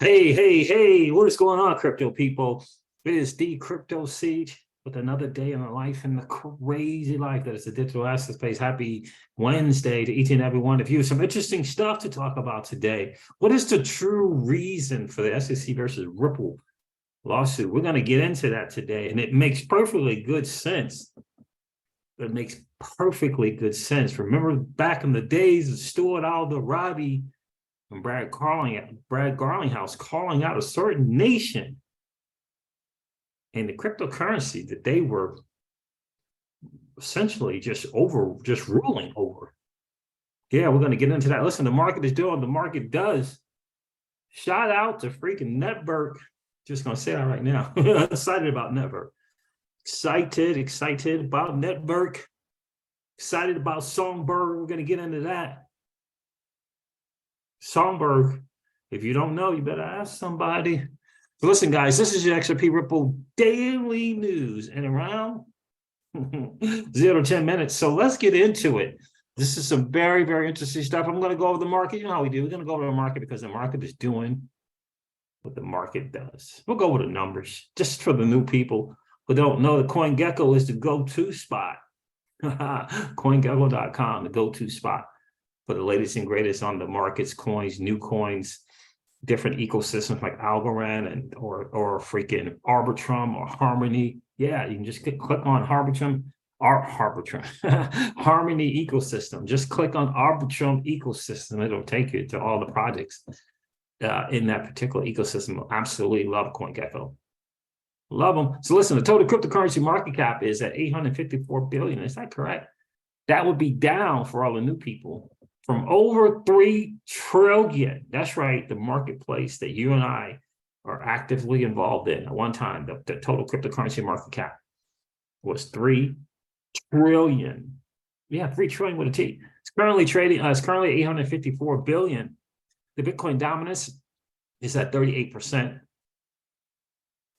Hey, what is going on, crypto people? It is the Crypto Siege with another day in the life and the crazy life that is the digital asset space. Happy Wednesday to each and every one of you. Some interesting stuff to talk about today. What is the true reason for the SEC versus Ripple lawsuit? We're going to get into that today, and it makes perfectly good sense. It makes perfectly good sense. Remember back in the days of Stuart Aldo-Rabi and Brad Garlinghouse calling out a certain nation and the cryptocurrency that they were essentially just ruling over. Yeah, we're going to get into that. Listen, the market is doing, the market does. Shout out to freaking Network. Just going to say that right now. Excited about Network. Excited about Network. Excited about Songbird. We're going to get into that. Songbird, if you don't know, you better ask somebody. So listen, guys, this is your XRP Ripple daily news in around 0 to 10 minutes. So let's get into it. This is some very, very interesting stuff. I'm going to go over the market. You know how we do. We're going to go over the market because the market is doing what the market does. We'll go over the numbers just for the new people who don't know. The CoinGecko is the go-to spot. CoinGecko.com, the go-to spot for the latest and greatest on the markets, coins, new coins, different ecosystems like Algorand or freaking Arbitrum or Harmony. Yeah, you can just click on Arbitrum Harmony ecosystem. Just click on Arbitrum ecosystem. It'll take you to all the projects in that particular ecosystem. Absolutely love CoinGecko. Love them. So listen, the total cryptocurrency market cap is at 854 billion. Is that correct? That would be down for all the new people from over 3 trillion. That's right, the marketplace that you and I are actively involved in. At one time, the total cryptocurrency market cap was 3 trillion. Yeah, 3 trillion with a T. It's currently trading, it's currently 854 billion. The Bitcoin dominance is at 38%.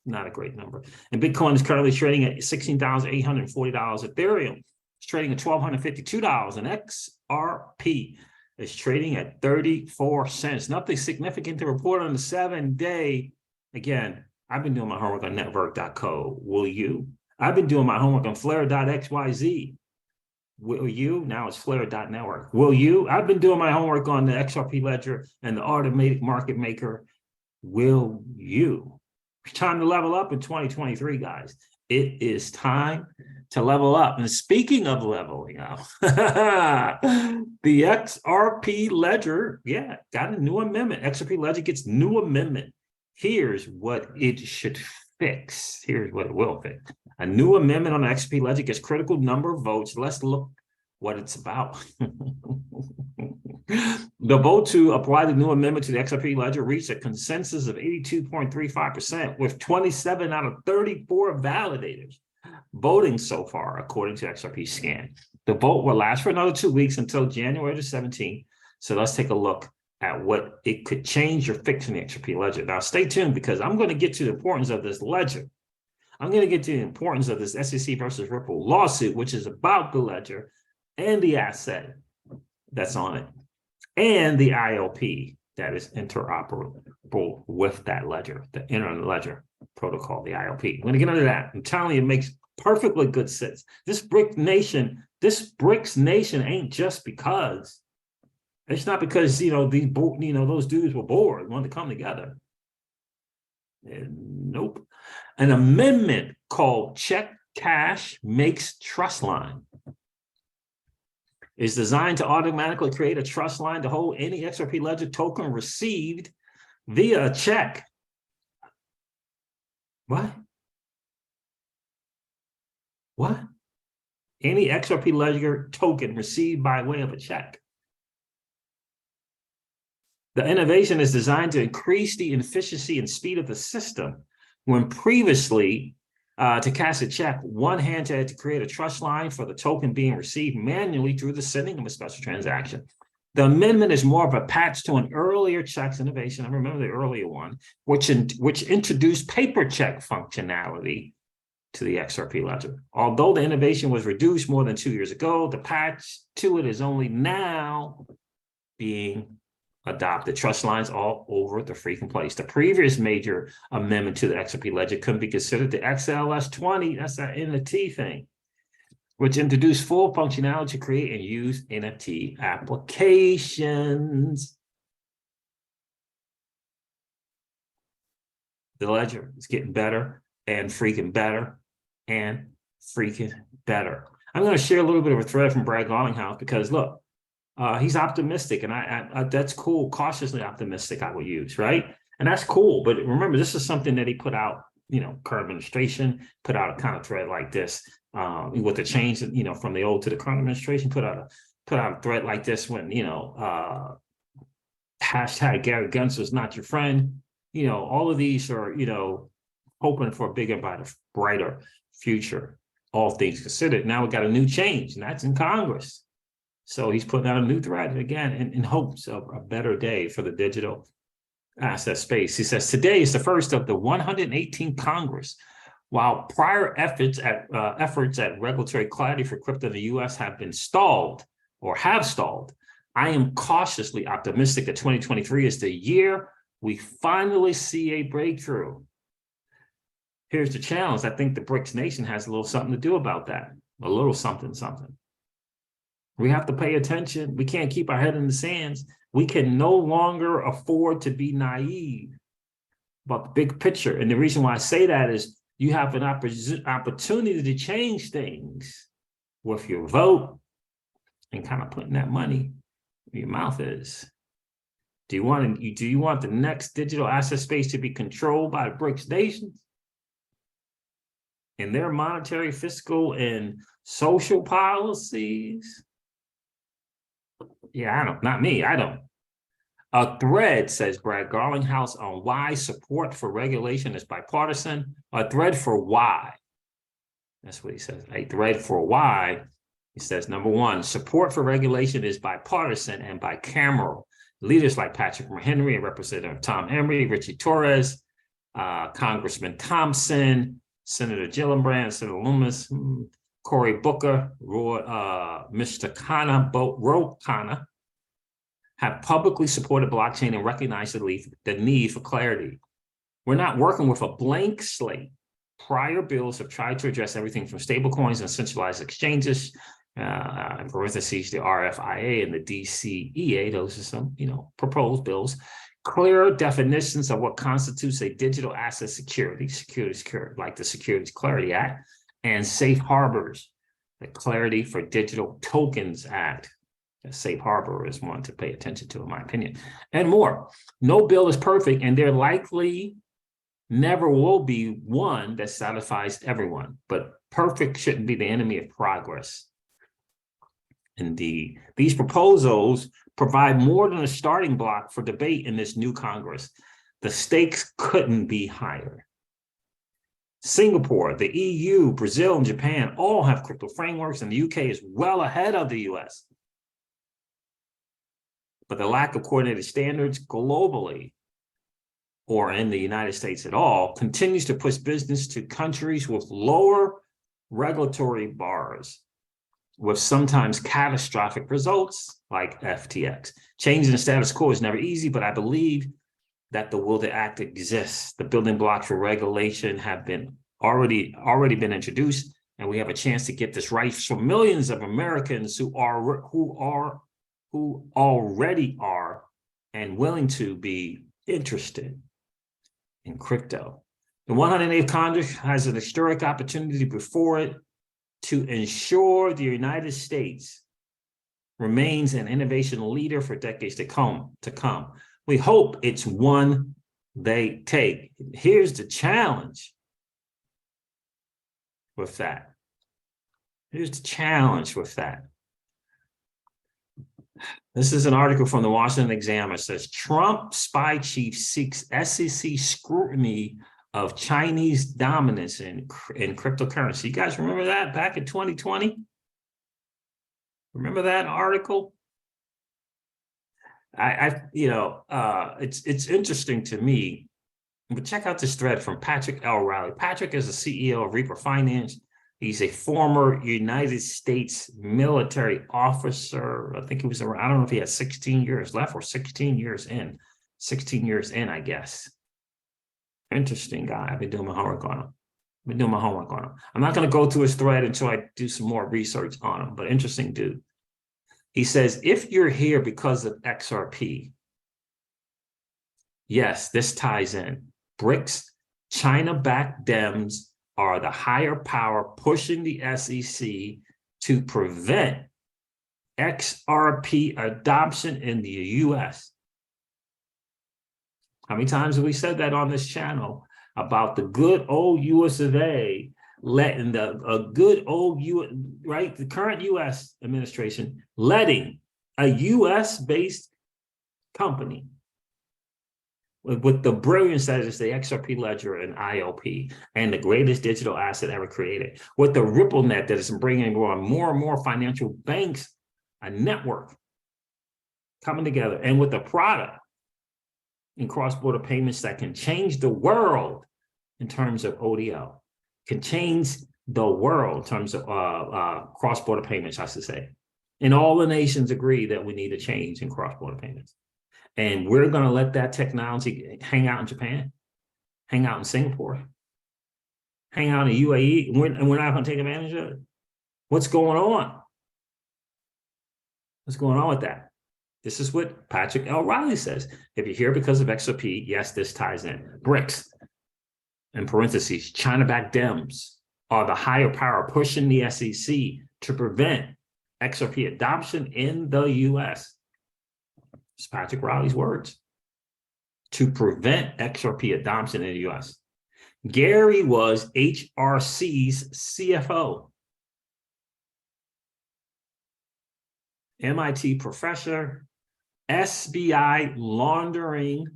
Not a great number. And Bitcoin is currently trading at $16,840. Ethereum is trading at $1,252. And XRP is trading at 34 cents. Nothing significant to report on the 7-day. Again, I've been doing my homework on network.co. Will you? I've been doing my homework on flare.xyz. Will you? Now it's flare.network. Will you? I've been doing my homework on the XRP Ledger and the automatic market maker. Will you? It's time to level up in 2023, guys. It is time to level up. And speaking of leveling up, the XRP Ledger, yeah, got a new amendment. XRP Ledger gets new amendment. Here's what it should fix. Here's what it will fix. A new amendment on the XRP Ledger gets critical number of votes. Let's look what it's about. The vote to apply the new amendment to the XRP Ledger reached a consensus of 82.35%, with 27 out of 34 validators voting so far, according to XRP Scan. The vote will last for another 2 weeks until January the 17th. So let's take a look at what it could change or fix in the XRP Ledger. Now, stay tuned because I'm going to get to the importance of this ledger. I'm going to get to the importance of this SEC versus Ripple lawsuit, which is about the ledger and the asset that's on it, and the IOP that is interoperable with that ledger, the Internet Ledger Protocol, the IOP. I'm going to get into that. I'm telling you, it makes perfectly good sense. This BRICS nation ain't just because. It's not because, those dudes were bored, wanted to come together. Nope. An amendment called Check Cash Makes Trust Line is designed to automatically create a trust line to hold any XRP Ledger token received via a check. What? Any XRP Ledger token received by way of a check. The innovation is designed to increase the efficiency and speed of the system. When previously, to cash a check, one hand had to create a trust line for the token being received manually through the sending of a special transaction. The amendment is more of a patch to an earlier checks innovation. I remember the earlier one, which introduced paper check functionality to the XRP Ledger. Although the innovation was reduced more than 2 years ago, the patch to it is only now being adopted trust lines all over the freaking place. The previous major amendment to the XRP Ledger couldn't be considered the XLS20, that's that NFT thing, which introduced full functionality to create and use NFT applications. The Ledger is getting better and freaking better and freaking better. I'm going to share a little bit of a thread from Brad Garlinghouse because look, he's optimistic, and I that's cool. Cautiously optimistic, I will use, right? And that's cool. But remember, this is something that he put out. Current administration put out a kind of thread like this with the change, from the old to the current administration. Put out a thread like this when hashtag Gary Gensler's not your friend. All of these are hoping for a bigger, brighter future. All things considered, now we got a new change, and that's in Congress. So he's putting out a new thread again in hopes of a better day for the digital asset space. He says, today is the first of the 118th Congress. While prior efforts at regulatory clarity for crypto in the U.S. have been stalled or have stalled, I am cautiously optimistic that 2023 is the year we finally see a breakthrough. Here's the challenge. I think the BRICS nation has a little something to do about that. A little something. We have to pay attention. We can't keep our head in the sands. We can no longer afford to be naive about the big picture. And the reason why I say that is you have an opportunity to change things with your vote and kind of putting that money where your mouth is. Do you want the next digital asset space to be controlled by the BRICS nations and their monetary, fiscal, and social policies? Yeah, I don't. Not me. I don't. A thread, says Brad Garlinghouse, on why support for regulation is bipartisan. A thread for why. That's what he says. A thread for why. He says, number one, support for regulation is bipartisan and bicameral. Leaders like Patrick Henry and Representative Tom Emery, Richie Torres, Congressman Thompson, Senator Gillibrand, Senator Loomis, Cory Booker, Mr. Khanna, have publicly supported blockchain and recognized the need for clarity. We're not working with a blank slate. Prior bills have tried to address everything from stablecoins and centralized exchanges, in parentheses, the RFIA and the DCEA. Those are some, proposed bills. Clearer definitions of what constitutes a digital asset security, like the Securities Clarity Act, and safe harbors, the Clarity for Digital Tokens Act. The safe harbor is one to pay attention to, in my opinion, and more. No bill is perfect, and there likely never will be one that satisfies everyone, but perfect shouldn't be the enemy of progress. Indeed, these proposals provide more than a starting block for debate in this new Congress. The stakes couldn't be higher. Singapore, the EU, Brazil, and Japan all have crypto frameworks, and the UK is well ahead of the US. But the lack of coordinated standards globally, or in the United States at all, continues to push business to countries with lower regulatory bars, with sometimes catastrophic results like FTX. Changing the status quo is never easy, but I believe that the will to act exists. The building blocks for regulation have been already been introduced, and we have a chance to get this right for millions of Americans who already are and willing to be interested in crypto. The 108th Congress has an historic opportunity before it to ensure the United States remains an innovation leader for decades to come. We hope it's one they take. Here's the challenge with that. This is an article from the Washington Examiner. It says, Trump spy chief seeks SEC scrutiny of Chinese dominance in cryptocurrency. You guys remember that back in 2020? Remember that article? It's interesting to me, but check out this thread from Patrick L. Riley. Patrick is the CEO of Reaper Finance. He's a former United States military officer. I think he was around, I don't know if he had 16 years left or 16 years in. 16 years in, I guess. Interesting guy. I've been doing my homework on him. I'm not going to go through his thread until I do some more research on him, but interesting dude. He says, if you're here because of XRP, yes, this ties in. BRICS, China-backed Dems are the higher power pushing the SEC to prevent XRP adoption in the US. How many times have we said that on this channel about the good old US of A letting the current US administration letting a US-based company with the brilliance that is the XRP Ledger and ILP and the greatest digital asset ever created, with the RippleNet that is bringing on more and more financial banks, a network coming together, and with a product in cross-border payments that can change the world in terms of ODL, can change the world in terms of cross-border payments, I should say. And all the nations agree that we need a change in cross-border payments. And we're going to let that technology hang out in Japan, hang out in Singapore, hang out in UAE, and we're not going to take advantage of it. What's going on? What's going on with that? This is what Patrick L. Riley says. If you're here because of XRP, yes, this ties in. BRICS, in parentheses, China-backed Dems are the higher power pushing the SEC to prevent XRP adoption in the US. It's Patrick Riley's words. To prevent XRP adoption in the US. Gary was HRC's CFO. MIT professor, SBI laundering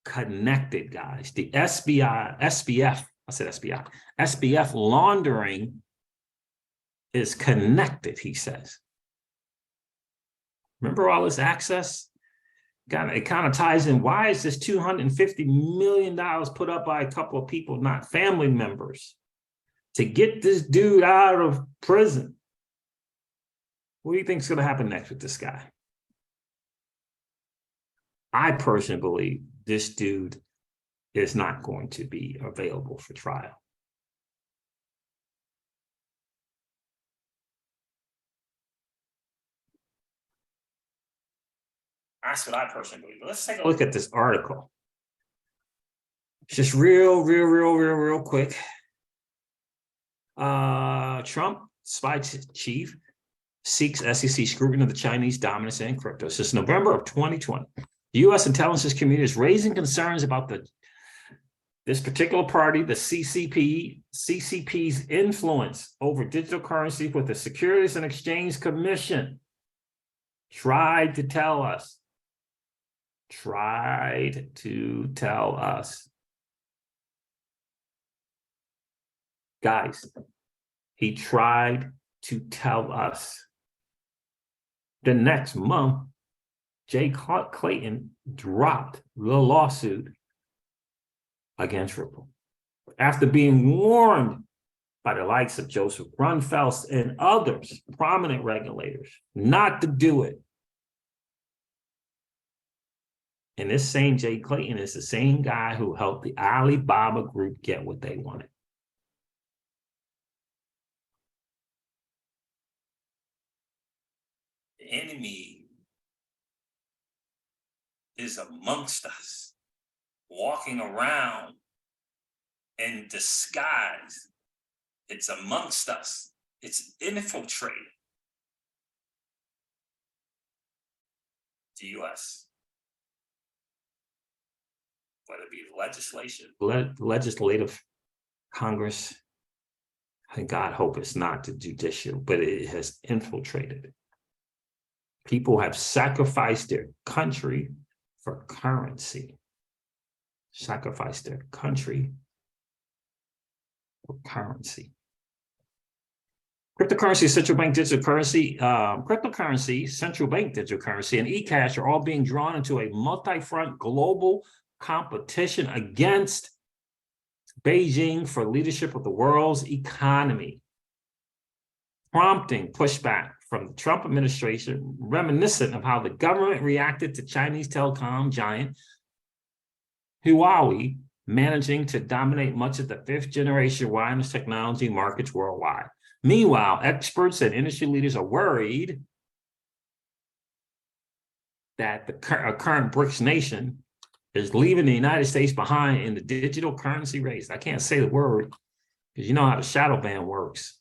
connected, guys. The SBF laundering is connected, he says. Remember all this access? It kind of ties in. Why is this $250 million put up by a couple of people, not family members, to get this dude out of prison? What do you think is going to happen next with this guy? I personally believe this dude is not going to be available for trial. That's what I personally believe. Let's take a look at this article. It's just real quick. Trump, spy chief, seeks SEC scrutiny of the Chinese dominance in crypto. Since November of 2020, the U.S. intelligence community is raising concerns about this particular party, the CCP's influence over digital currency, with the Securities and Exchange Commission tried to tell us. Guys, he tried to tell us. The next month, Jay Clayton dropped the lawsuit against Ripple after being warned by the likes of Joseph Grunfeld and others, prominent regulators, not to do it. And this same Jay Clayton is the same guy who helped the Alibaba group get what they wanted. The enemy is amongst us, walking around in disguise. It's amongst us. It's infiltrated the U.S. Whether it be legislative, Congress, and God hope it's not the judicial, but it has infiltrated. People have sacrificed their country for currency. Sacrificed their country for currency. Cryptocurrency, central bank digital currency, cryptocurrency, central bank digital currency, and eCash are all being drawn into a multi-front global competition against Beijing for leadership of the world's economy. prompting pushback from the Trump administration, reminiscent of how the government reacted to Chinese telecom giant Huawei managing to dominate much of the 5th-generation wireless technology markets worldwide. Meanwhile, experts and industry leaders are worried that the current BRICS nation is leaving the United States behind in the digital currency race. I can't say the word because you know how the shadow ban works.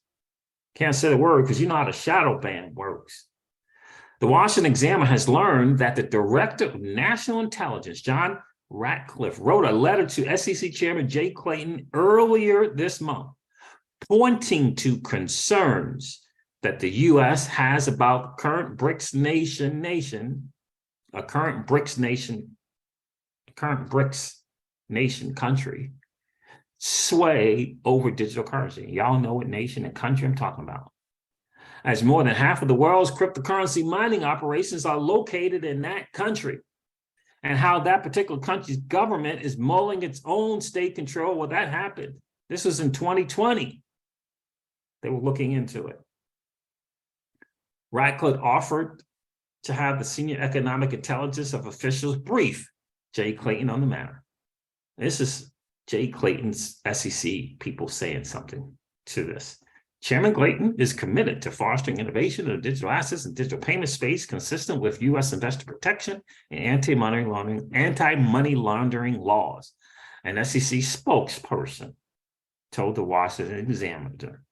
Can't say the word because you know how the shadow ban works. The Washington Examiner has learned that the Director of National Intelligence, John Ratcliffe, wrote a letter to SEC Chairman Jay Clayton earlier this month, pointing to concerns that the U.S. has about current BRICS nation country sway over digital currency. Y'all know what nation and country I'm talking about. As more than half of the world's cryptocurrency mining operations are located in that country, and how that particular country's government is mulling its own state control. Well, that happened. This was in 2020. They were looking into it. Ratcliffe offered to have the senior economic intelligence of officials brief Jay Clayton on the matter. This is Jay Clayton's SEC people saying something to this. Chairman Clayton is committed to fostering innovation in the digital assets and digital payment space consistent with U.S. investor protection and anti-money laundering laws. An SEC spokesperson told the Washington Examiner.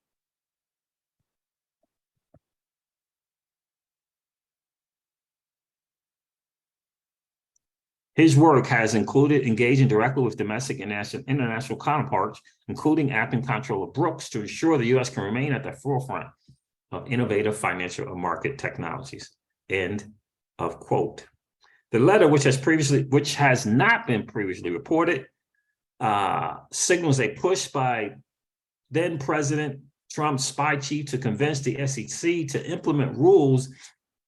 His work has included engaging directly with domestic and international counterparts, including acting comptroller Brooks, to ensure the U.S. can remain at the forefront of innovative financial and market technologies. End of quote. The letter, which has not been previously reported, signals a push by then President Trump's spy chief to convince the SEC to implement rules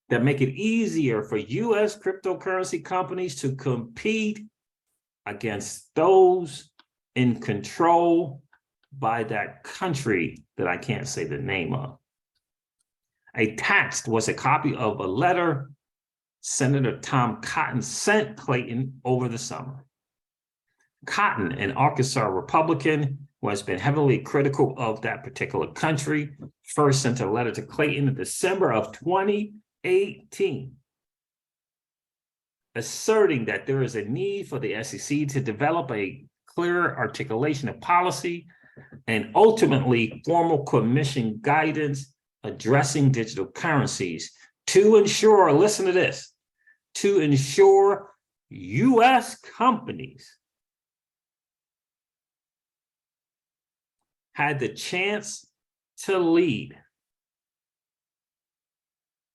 that make it easier for U.S. cryptocurrency companies to compete against those in control by that country that I can't say the name of. Attached was a copy of a letter Senator Tom Cotton sent Clayton over the summer. Cotton, an Arkansas Republican who has been heavily critical of that particular country, first sent a letter to Clayton in December of 2018, asserting that there is a need for the SEC to develop a clearer articulation of policy and ultimately formal commission guidance addressing digital currencies to ensure, listen to this, to ensure U.S. companies had the chance to lead.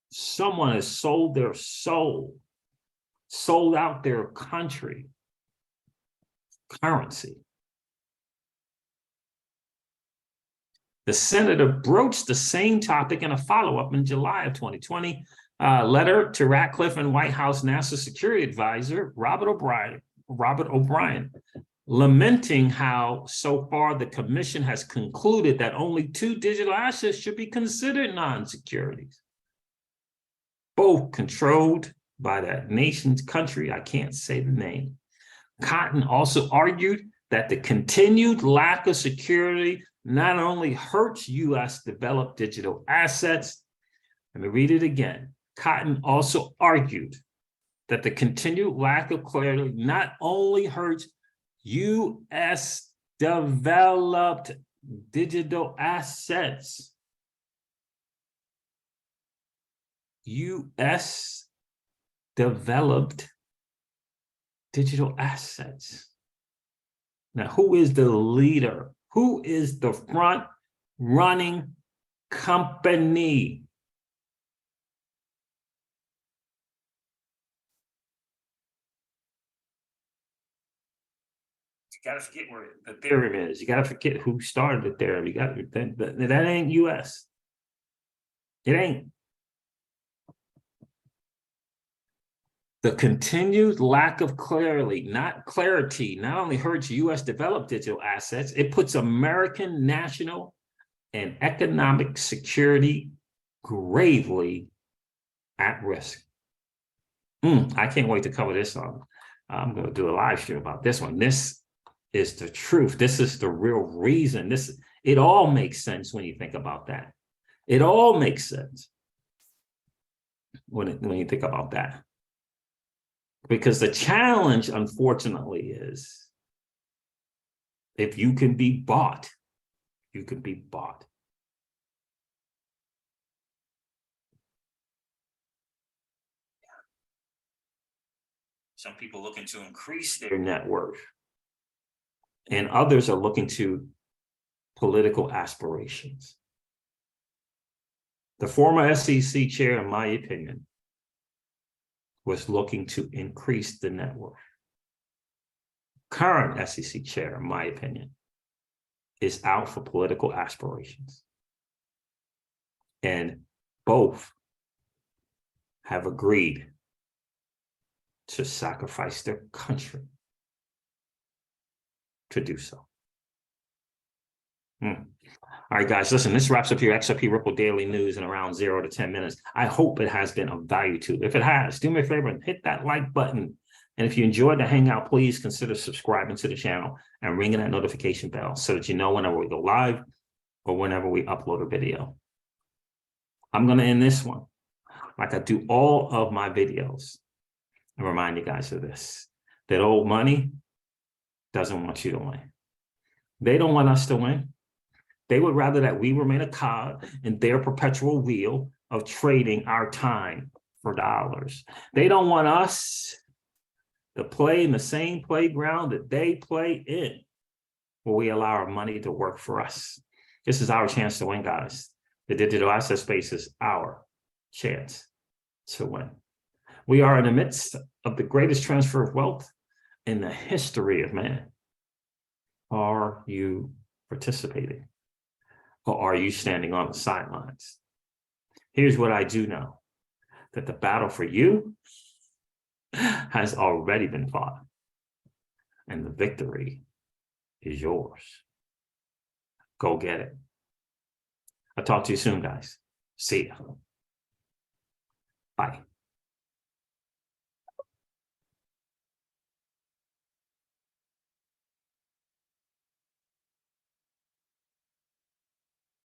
Someone has sold their soul, sold out their country, currency. The senator broached the same topic in a follow-up in July of 2020, letter to Ratcliffe and White House National Security Advisor Robert O'Brien, lamenting how so far the commission has concluded that only 2 digital assets should be considered non-securities, both controlled by that nation's country. I can't say the name. Cotton also argued that the continued lack of security not only hurts U.S. developed digital assets. Let me read it again. Cotton also argued that the continued lack of clarity not only hurts U.S. developed digital assets, U.S. developed digital assets. Now, who is the leader? Who is the front running company? You got to forget where Ethereum is. You got to forget who started Ethereum. You got that ain't U.S. It ain't. The continued lack of clarity not only hurts U.S. developed digital assets, it puts American national and economic security gravely at risk. I can't wait to cover this on. I'm going to do a live stream about this one. This is the truth. This is the real reason. It all makes sense when you think about that. It all makes sense when you think about that. Because the challenge, unfortunately, is if you can be bought, you can be bought. Some people looking to increase their net worth, and others are looking to political aspirations. The former SEC chair, in my opinion, was looking to increase the net worth. Current SEC chair, in my opinion, is out for political aspirations. And both have agreed to sacrifice their country to do so. All right, guys, listen, this wraps up your XRP Ripple Daily News in around 0 to 10 minutes. I hope it has been of value to you. If it has, do me a favor and hit that like button. And if you enjoyed the hangout, please consider subscribing to the channel and ringing that notification bell so that you know whenever we go live or whenever we upload a video. I'm going to end this one like I do all of my videos and remind you guys of this, that old money doesn't want you to win. They don't want us to win. They would rather that we remain a cog in their perpetual wheel of trading our time for dollars. They don't want us to play in the same playground that they play in, where we allow our money to work for us. This is our chance to win, guys. The digital asset space is our chance to win. We are in the midst of the greatest transfer of wealth in the history of man. Are you participating? Or are you standing on the sidelines? Here's what I do know, that the battle for you has already been fought, and the victory is yours. Go get it. I'll talk to you soon, guys. See ya. Bye.